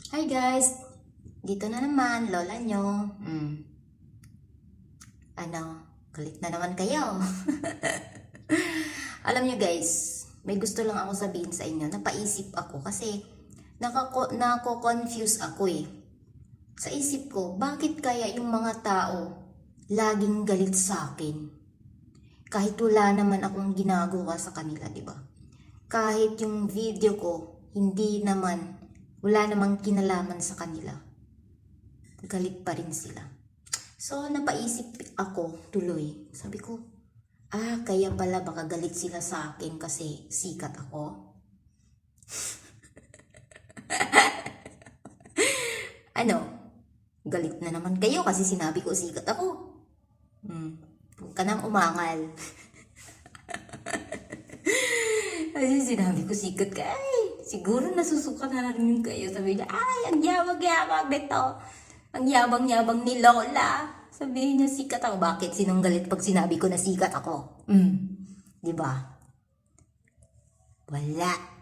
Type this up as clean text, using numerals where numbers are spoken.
Hi guys! Dito na naman, lola nyo. Galit na naman kayo. Alam nyo guys, may gusto lang ako sabihin sa inyo. Napaisip ako kasi nako-confuse ako eh. Sa isip ko, bakit kaya yung mga tao laging galit sa akin? Kahit wala naman akong ginagawa sa kanila, di ba? Kahit yung video ko, wala namang kinalaman sa kanila. Galit pa rin sila. So, napaisip ako tuloy. Sabi ko, kaya pala baka galit sila sa akin kasi sikat ako. Galit na naman kayo kasi sinabi ko sikat ako. Huwag ka nang umangal. Kasi sinabi ko sikat ka, siguro nasusuka na rin kayo. Sabi niya, ang yabang-yabang nito. Ang yabang-yabang ni Lola. Sabihin niya, sikat ako. Bakit? Sinong galit pag sinabi ko na sikat ako? Diba? Wala.